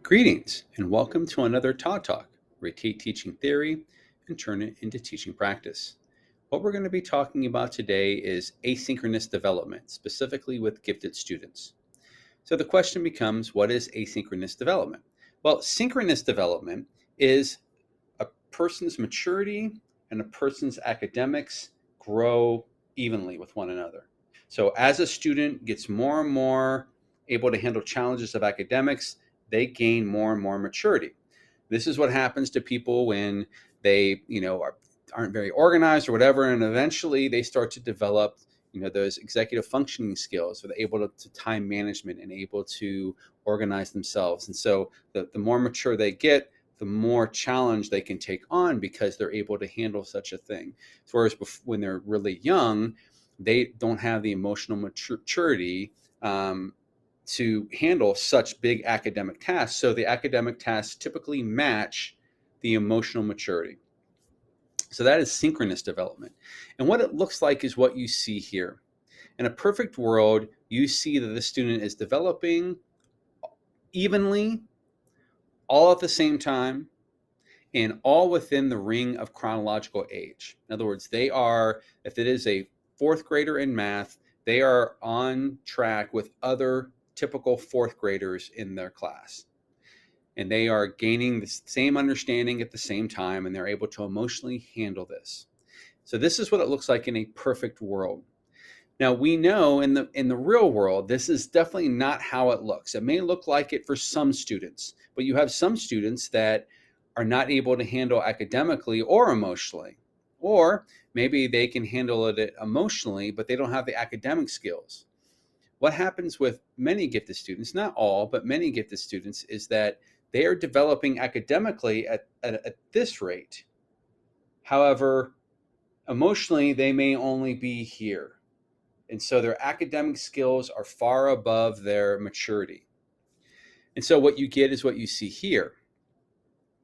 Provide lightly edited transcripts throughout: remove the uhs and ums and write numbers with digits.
Greetings and welcome to another Todd Talk, where we take teaching theory and turn it into teaching practice. What we're going to be talking about today is asynchronous development, specifically with gifted students. So the question becomes, what is asynchronous development? Well, synchronous development is a person's maturity and a person's academics grow evenly with one another. So as a student gets more and more able to handle challenges of academics, they gain more and more maturity. This is what happens to people when they, aren't very organized or whatever, and eventually they start to develop, those executive functioning skills, or they're able to time management and able to organize themselves. And so the more mature they get, the more challenge they can take on because they're able to handle such a thing. Whereas when they're really young, they don't have the emotional maturity to handle such big academic tasks. So the academic tasks typically match the emotional maturity. So that is synchronous development. And what it looks like is what you see here. In a perfect world, you see that the student is developing evenly, all at the same time, and all within the ring of chronological age. In other words, they are, if it is a fourth grader in math, they are on track with other typical fourth graders in their class. And they are gaining the same understanding at the same time, and they're able to emotionally handle this. So this is what it looks like in a perfect world. Now, we know in the real world, this is definitely not how it looks. It may look like it for some students, but you have some students that are not able to handle academically or emotionally. Or maybe they can handle it emotionally, but they don't have the academic skills. What happens with many gifted students, not all, but many gifted students, is that they are developing academically at this rate. However, emotionally, they may only be here. And so their academic skills are far above their maturity. And so what you get is what you see here,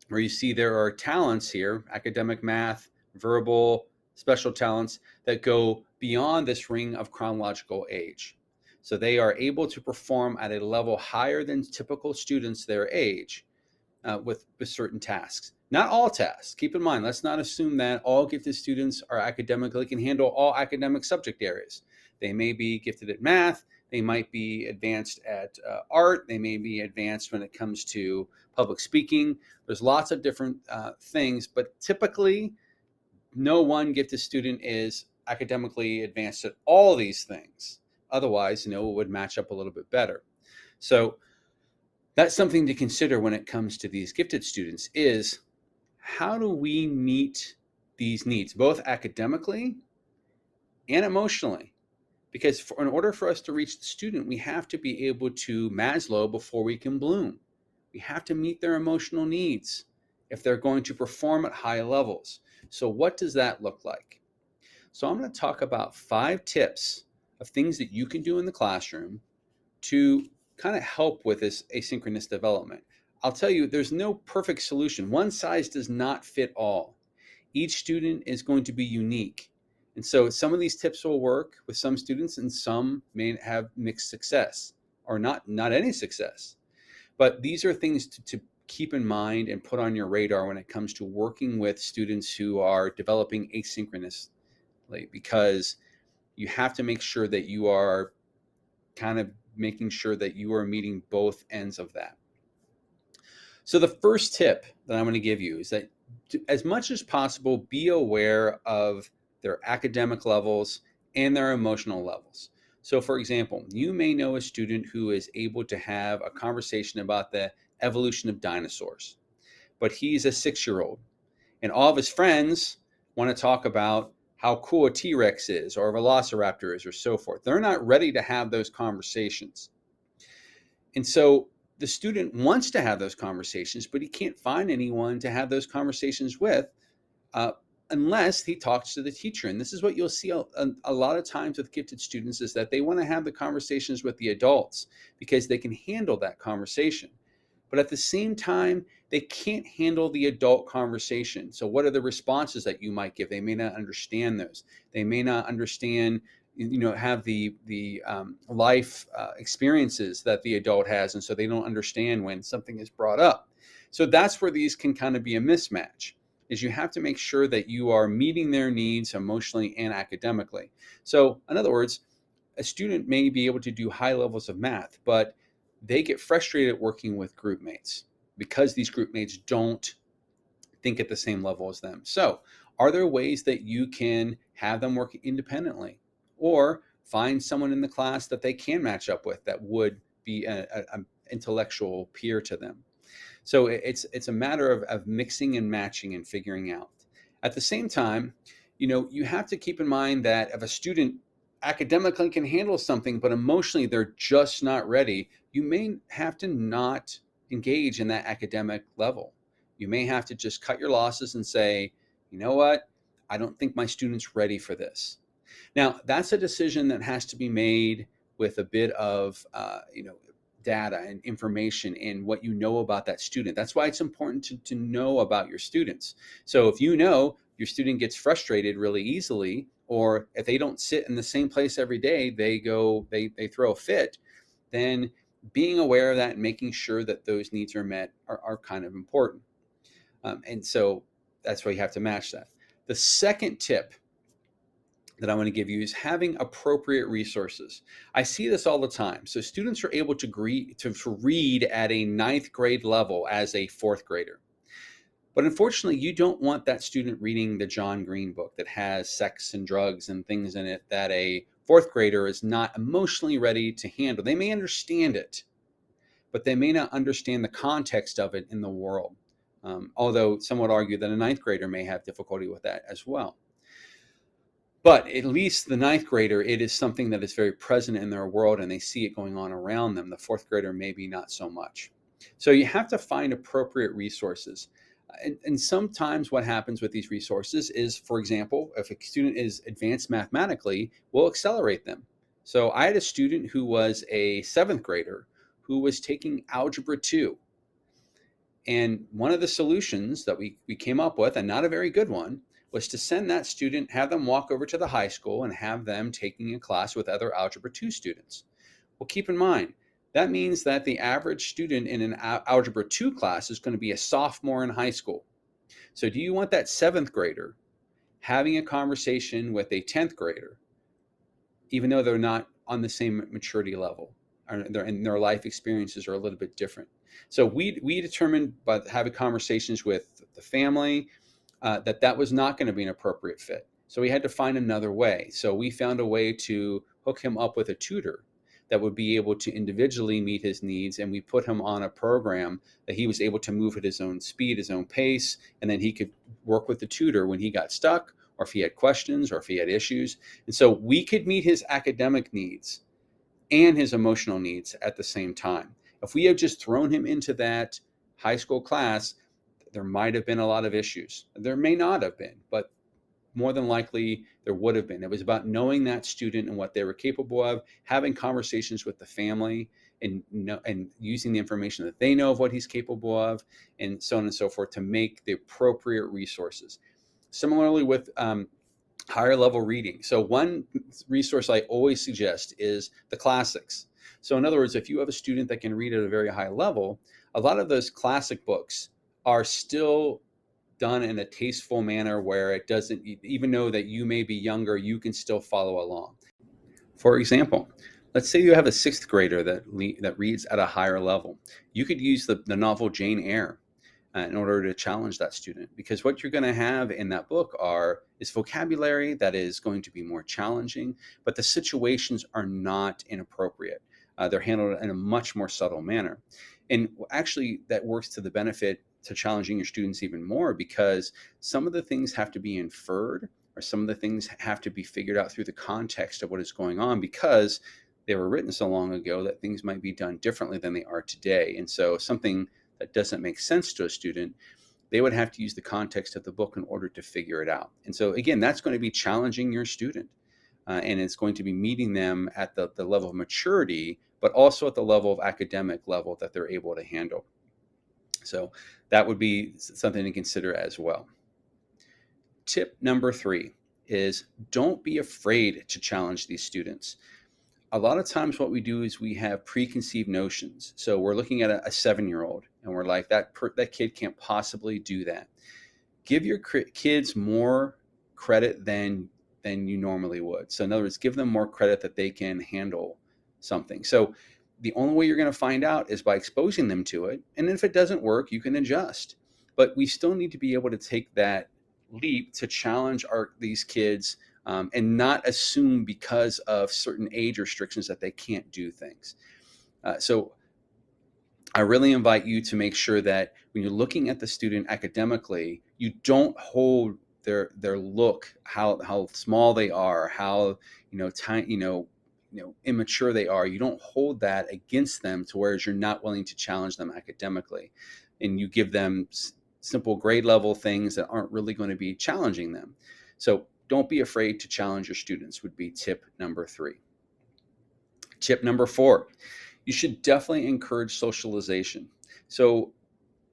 where you see there are talents here, academic, math, verbal, special talents that go beyond this ring of chronological age. So they are able to perform at a level higher than typical students their age with certain tasks. Not all tasks. Keep in mind, let's not assume that all gifted students are academically can handle all academic subject areas. They may be gifted at math. They might be advanced at art. They may be advanced when it comes to public speaking. There's lots of different things, but typically no one gifted student is academically advanced at all these things. Otherwise, it would match up a little bit better. So that's something to consider when it comes to these gifted students is how do we meet these needs, both academically and emotionally? Because in order for us to reach the student, we have to be able to Maslow before we can bloom. We have to meet their emotional needs if they're going to perform at high levels. So what does that look like? So I'm going to talk about 5 tips of things that you can do in the classroom to kind of help with this asynchronous development. I'll tell you, there's no perfect solution. One size does not fit all. Each student is going to be unique. And so some of these tips will work with some students and some may have mixed success or not any success. But these are things to keep in mind and put on your radar when it comes to working with students who are developing asynchronously, because you have to make sure that you are kind of making sure that you are meeting both ends of that. So the first tip that I'm going to give you is that as much as possible, be aware of their academic levels and their emotional levels. So for example, you may know a student who is able to have a conversation about the evolution of dinosaurs, but he's a 6-year-old and all of his friends want to talk about how cool a T-Rex is or a velociraptor is or so forth. They're not ready to have those conversations. And so the student wants to have those conversations, but he can't find anyone to have those conversations with unless he talks to the teacher. And this is what you'll see a lot of times with gifted students is that they want to have the conversations with the adults because they can handle that conversation. But at the same time, they can't handle the adult conversation. So what are the responses that you might give? They may not understand those. They may not understand, have the life experiences that the adult has, and so they don't understand when something is brought up. So that's where these can kind of be a mismatch, is you have to make sure that you are meeting their needs emotionally and academically. So in other words, a student may be able to do high levels of math, but they get frustrated working with group mates because these group mates don't think at the same level as them. So, are there ways that you can have them work independently, or find someone in the class that they can match up with that would be an intellectual peer to them? So it's a matter of mixing and matching and figuring out. At the same time, you have to keep in mind that if a student academically can handle something, but emotionally they're just not ready, you may have to not engage in that academic level. You may have to just cut your losses and say, you know what, I don't think my student's ready for this. Now, that's a decision that has to be made with a bit of, data and information and what you know about that student. That's why it's important to know about your students. So if you know your student gets frustrated really easily, or if they don't sit in the same place every day, they throw a fit, then being aware of that and making sure that those needs are met are kind of important. And so that's why you have to match that. The second tip that I want to give you is having appropriate resources. I see this all the time. So students are able to read at a ninth grade level as a fourth grader. But unfortunately, you don't want that student reading the John Green book that has sex and drugs and things in it that a fourth grader is not emotionally ready to handle. They may understand it, but they may not understand the context of it in the world. Although some would argue that a ninth grader may have difficulty with that as well. But at least the ninth grader, it is something that is very present in their world and they see it going on around them. The fourth grader, maybe not so much. So you have to find appropriate resources. And sometimes what happens with these resources is, for example, if a student is advanced mathematically, we'll accelerate them. So I had a student who was a seventh grader who was taking Algebra 2. And one of the solutions that we came up with, and not a very good one, was to send that student, have them walk over to the high school and have them taking a class with other Algebra 2 students. Well, keep in mind, that means that the average student in an Algebra 2 class is going to be a sophomore in high school. So do you want that seventh grader having a conversation with a 10th grader, even though they're not on the same maturity level, and their life experiences are a little bit different? So we determined by having conversations with the family that was not going to be an appropriate fit. So we had to find another way. So we found a way to hook him up with a tutor that would be able to individually meet his needs. And we put him on a program that he was able to move at his own speed, his own pace, and then he could work with the tutor when he got stuck, or if he had questions, or if he had issues. And so we could meet his academic needs and his emotional needs at the same time. If we had just thrown him into that high school class, there might have been a lot of issues. There may not have been, but more than likely there would have been. It was about knowing that student and what they were capable of, having conversations with the family, and using the information that they know of what he's capable of, and so on and so forth, to make the appropriate resources. Similarly with higher level reading. So one resource I always suggest is the classics. So in other words, if you have a student that can read at a very high level, a lot of those classic books are still done in a tasteful manner where it doesn't, even though that you may be younger, you can still follow along. For example, let's say you have a sixth grader that reads at a higher level. You could use the novel Jane Eyre in order to challenge that student, because what you're going to have in that book is vocabulary that is going to be more challenging, but the situations are not inappropriate. They're handled in a much more subtle manner, and actually that works to the benefit to challenging your students even more, because some of the things have to be inferred, or some of the things have to be figured out through the context of what is going on, because they were written so long ago that things might be done differently than they are today. And so something that doesn't make sense to a student, they would have to use the context of the book in order to figure it out. And so again, that's going to be challenging your student, and it's going to be meeting them at the level of maturity, but also at the level of academic level that they're able to handle. So that would be something to consider as well. Tip number 3 is don't be afraid to challenge these students. A lot of times what we do is we have preconceived notions. So we're looking at a 7-year-old and we're like, that kid can't possibly do that. Give your kids more credit than you normally would. So in other words, give them more credit that they can handle something. So the only way you're going to find out is by exposing them to it. And if it doesn't work, you can adjust. But we still need to be able to take that leap to challenge these kids, and not assume because of certain age restrictions that they can't do things. So I really invite you to make sure that when you're looking at the student academically, you don't hold their look, how small they are, how tiny, immature they are. You don't hold that against them to whereas you're not willing to challenge them academically, and you give them simple grade level things that aren't really going to be challenging them. So don't be afraid to challenge your students would be tip number 3. Tip number 4, you should definitely encourage socialization. So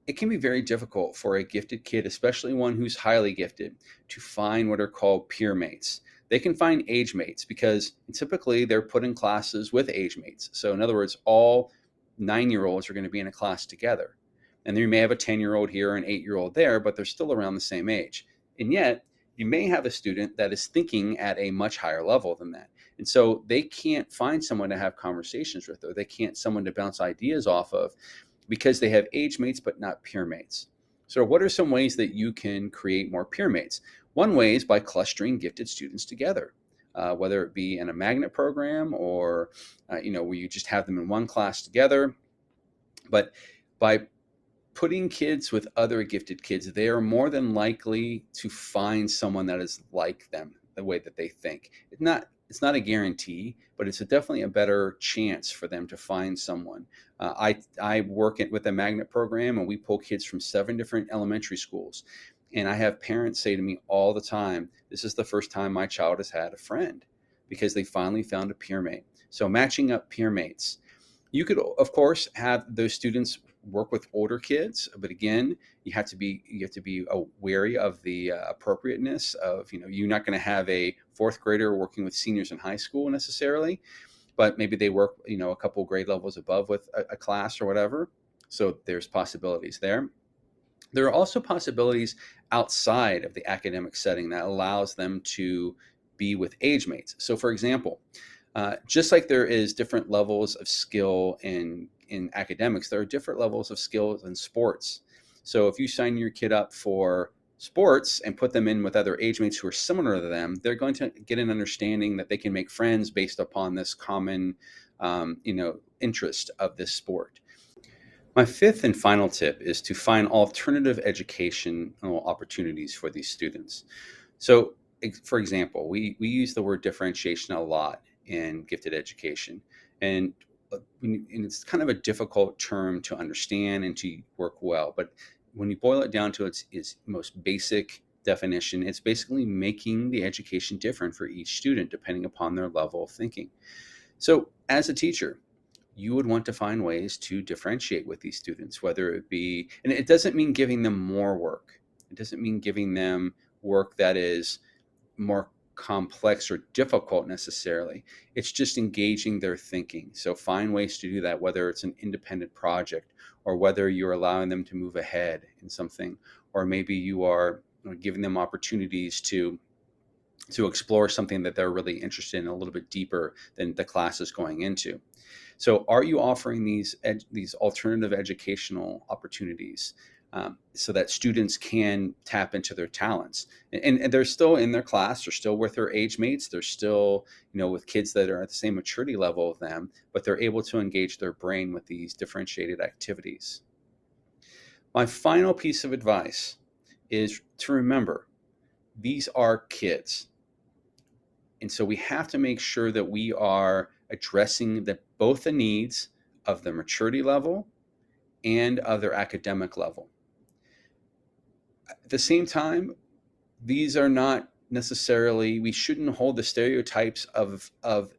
it can be very difficult for a gifted kid, especially one who's highly gifted, to find what are called peer mates. They can find age mates because typically they're put in classes with age mates. So in other words, all 9-year-olds are going to be in a class together. And then you may have a 10-year-old here, an 8-year-old there, but they're still around the same age. And yet you may have a student that is thinking at a much higher level than that. And so they can't find someone to have conversations with, or they can't someone to bounce ideas off of because they have age mates but not peer mates. So what are some ways that you can create more peer mates? One way is by clustering gifted students together, whether it be in a magnet program or where you just have them in one class together. But by putting kids with other gifted kids, they are more than likely to find someone that is like them, the way that they think. It's not a guarantee, but it's definitely a better chance for them to find someone. I work with a magnet program, and we pull kids from 7 different elementary schools. And I have parents say to me all the time, this is the first time my child has had a friend because they finally found a peer mate. So matching up peer mates. You could, of course, have those students work with older kids, but again, you have to be wary of the appropriateness of you're not going to have a 4th grader working with seniors in high school necessarily, but maybe they work a couple grade levels above with a class or whatever. So there's possibilities there. There are also possibilities outside of the academic setting that allows them to be with age mates. So for example, just like there is different levels of skill in academics, there are different levels of skills in sports. So if you sign your kid up for sports and put them in with other age mates who are similar to them, they're going to get an understanding that they can make friends based upon this common, interest of this sport. My 5th and final tip is to find alternative educational opportunities for these students. So, for example, we use the word differentiation a lot in gifted education, and it's kind of a difficult term to understand and to work well. But when you boil it down to its most basic definition, it's basically making the education different for each student depending upon their level of thinking. So, as a teacher, you would want to find ways to differentiate with these students, whether it be, and it doesn't mean giving them more work. It doesn't mean giving them work that is more complex or difficult necessarily. It's just engaging their thinking. So find ways to do that, whether it's an independent project or whether you're allowing them to move ahead in something, or maybe you are giving them opportunities to explore something that they're really interested in a little bit deeper than the class is going into. So are you offering these alternative educational opportunities, so that students can tap into their talents? And they're still in their class, they're still with their age mates, they're still with kids that are at the same maturity level of them, but they're able to engage their brain with these differentiated activities. My final piece of advice is to remember, these are kids. And so we have to make sure that we are addressing both the needs of the maturity level and of their academic level. At the same time, these are not necessarily, we shouldn't hold the stereotypes of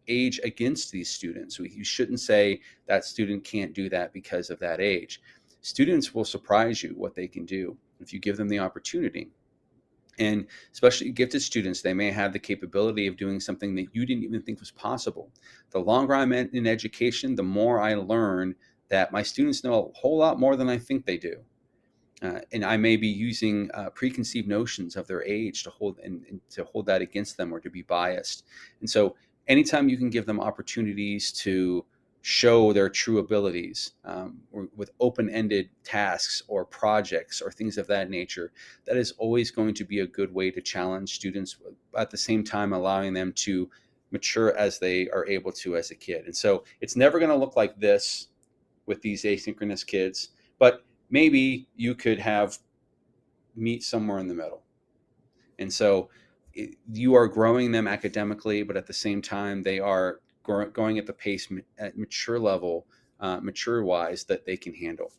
age against these students. You shouldn't say that student can't do that because of that age. Students will surprise you what they can do if you give them the opportunity. And especially gifted students, they may have the capability of doing something that you didn't even think was possible. The longer I'm in education, the more I learn that my students know a whole lot more than I think they do. And I may be using preconceived notions of their age to and to hold that against them or to be biased. And so, anytime you can give them opportunities to show their true abilities or with open-ended tasks or projects or things of that nature, that is always going to be a good way to challenge students, at the same time allowing them to mature as they are able to as a kid. And so, it's never going to look like this with these asynchronous kids, but maybe you could have meet somewhere in the middle. And so you are growing them academically, but at the same time, they are going at the pace at mature level, mature wise, that they can handle.